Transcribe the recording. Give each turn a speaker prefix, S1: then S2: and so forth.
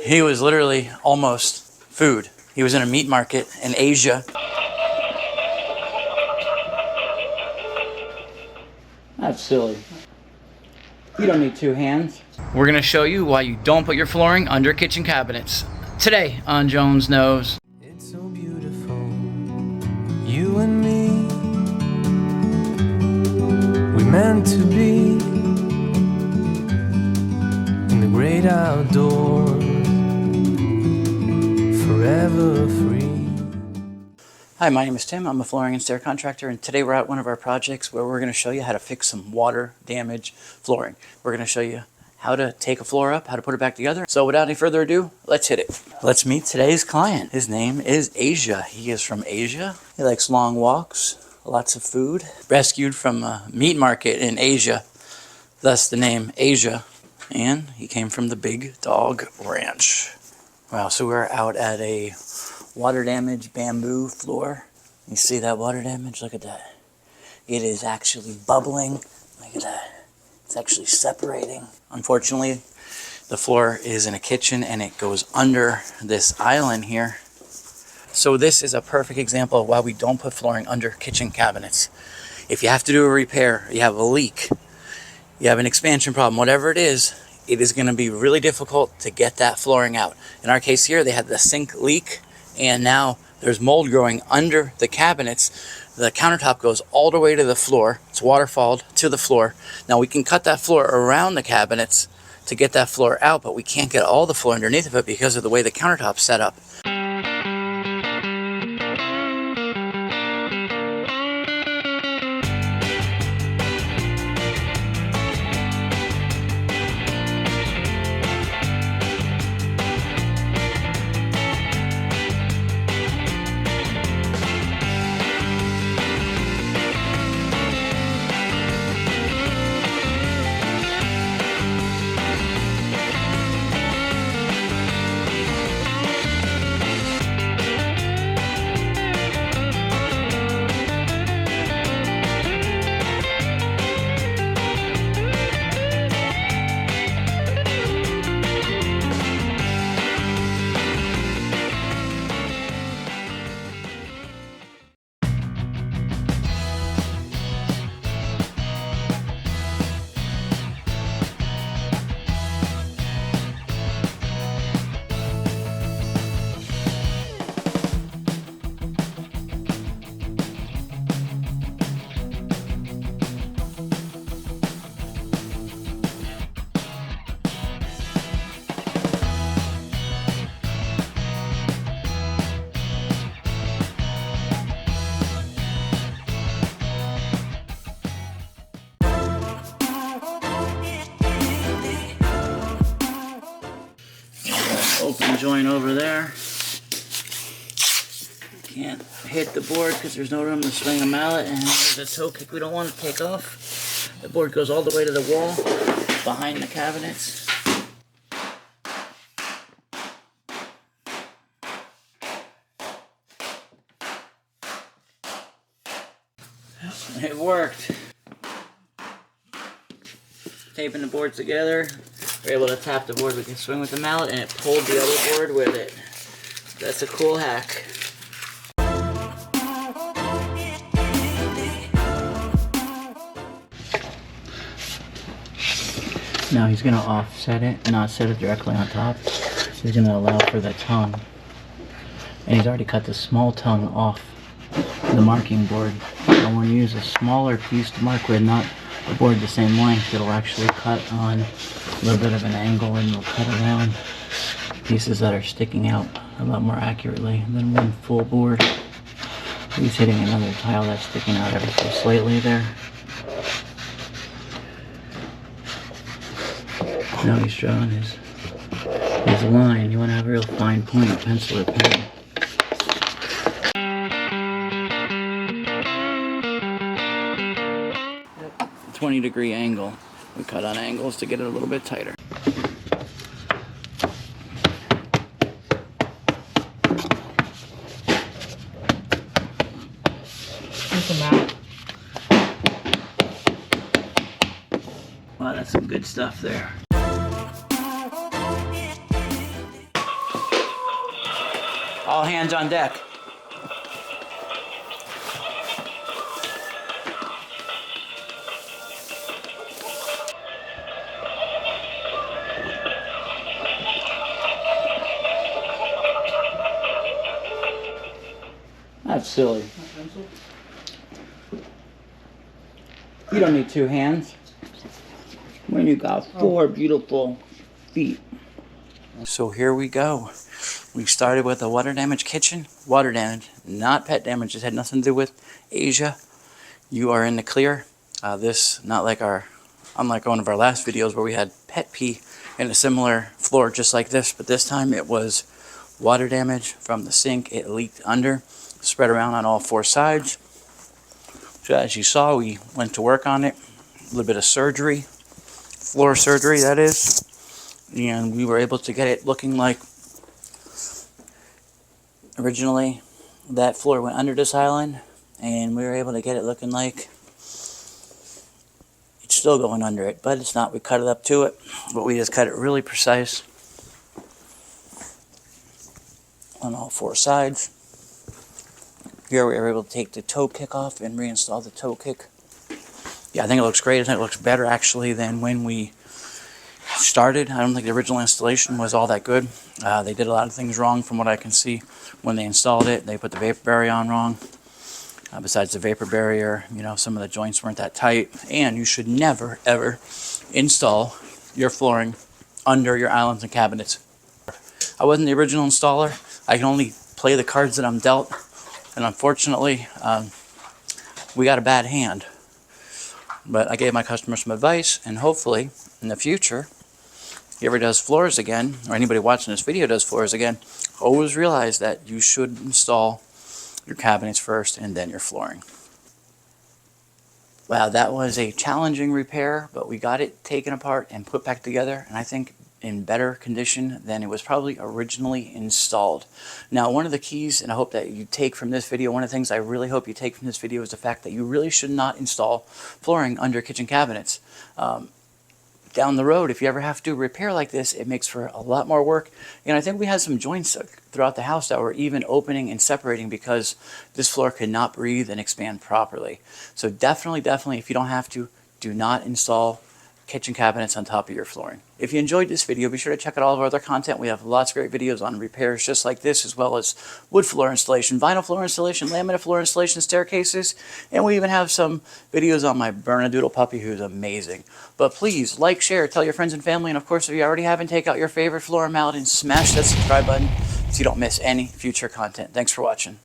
S1: He was literally almost food. He was in a meat market in Asia. That's silly. You don't need two hands. We're gonna show you why you don't put your flooring under kitchen cabinets. Today on Jones Knows.
S2: It's so beautiful, you and me. We meant to be in the great outdoors, forever free.
S1: Hi, my name is Tim. I'm a flooring and stair contractor, and today we're at one of our projects where we're going to show you how to fix some water damage flooring. We're going to show you how to take a floor up, how to put it back together. So without any further ado, let's hit it. Let's meet today's client. His name is Asia. He is from Asia. He likes long walks, lots of food. Rescued from a meat market in Asia, thus the name Asia. And he came from the Big Dog Ranch. Wow, so we're out at a water damage bamboo floor. You see that water damage? Look at that. It is actually bubbling. Look at that. It's actually separating. Unfortunately, the floor is in a kitchen and it goes under this island here. So this is a perfect example of why we don't put flooring under kitchen cabinets. If you have to do a repair, you have a leak, you have an expansion problem, whatever it is going to be really difficult to get that flooring out. In our case here, they had the sink leak, and now there's mold growing under the cabinets. The countertop goes all the way to the floor. It's waterfalled to the floor. Now we can cut that floor around the cabinets to get that floor out, but we can't get all the floor underneath of it because of the way the countertop's set up. Open joint over there. Can't hit the board because there's no room to swing a mallet, and there's a toe kick we don't want to take off. The board goes all the way to the wall behind the cabinets. It worked. Taping the boards together. We're able to tap the board, we can swing with the mallet, and it pulled the other board with it. That's a cool hack. Now he's going to offset it, not set it directly on top. So he's going to allow for the tongue. And he's already cut the small tongue off the marking board. I want to use a smaller piece to mark with, not the board the same length. It'll actually cut on a little bit of an angle, and it'll cut around pieces that are sticking out a lot more accurately than one full board. He's hitting another tile that's sticking out ever so slightly there. Now he's drawing his line. You want to have a real fine point, pencil or pen. 20-degree angle. We cut on angles to get it a little bit tighter. Wow, that's some good stuff there. All hands on deck. That's silly. You don't need two hands when you got four beautiful feet. So here we go. We started with a water damage kitchen. Water damage, not pet damage. It had nothing to do with Asia. You are in the clear. This, not like unlike one of our last videos where we had pet pee in a similar floor just like this, but this time it was water damage from the sink. It leaked under, spread around on all four sides. So as you saw, we went to work on it. A little bit of surgery, floor surgery that is, and we were able to get it looking like originally that floor went under this island, and we were able to get it looking like it's still going under it, but it's not. We cut it up to it, but we just cut it really precise on all four sides. Here we were able to take the toe kick off and reinstall the toe kick. Yeah, I think it looks great. I think it looks better actually than when we started. I don't think the original installation was all that good. They did a lot of things wrong from what I can see when they installed it. They put the vapor barrier on wrong. Besides the vapor barrier, you know, some of the joints weren't that tight. And you should never, ever install your flooring under your islands and cabinets. I wasn't the original installer. I can only play the cards that I'm dealt. And unfortunately, we got a bad hand. But I gave my customer some advice, and hopefully, in the future, if he ever does floors again, or anybody watching this video does floors again, always realize that you should install your cabinets first and then your flooring. Wow, that was a challenging repair, but we got it taken apart and put back together, and I think in better condition than it was probably originally installed. Now, one of the keys, and I hope that you take from this video, one of the things I really hope you take from this video is the fact that you really should not install flooring under kitchen cabinets. Down the road, if you ever have to repair like this, it makes for a lot more work. And I think we had some joints throughout the house that were even opening and separating because this floor could not breathe and expand properly. So definitely, if you don't have to, do not install kitchen cabinets on top of your flooring. If you enjoyed this video, be sure to check out all of our other content. We have lots of great videos on repairs just like this, as well as wood floor installation, vinyl floor installation, laminate floor installation, staircases, and we even have some videos on my Bernedoodle puppy who's amazing. But please, like, share, tell your friends and family, and of course, if you already haven't, take out your favorite floor mallet and smash that subscribe button so you don't miss any future content. Thanks for watching.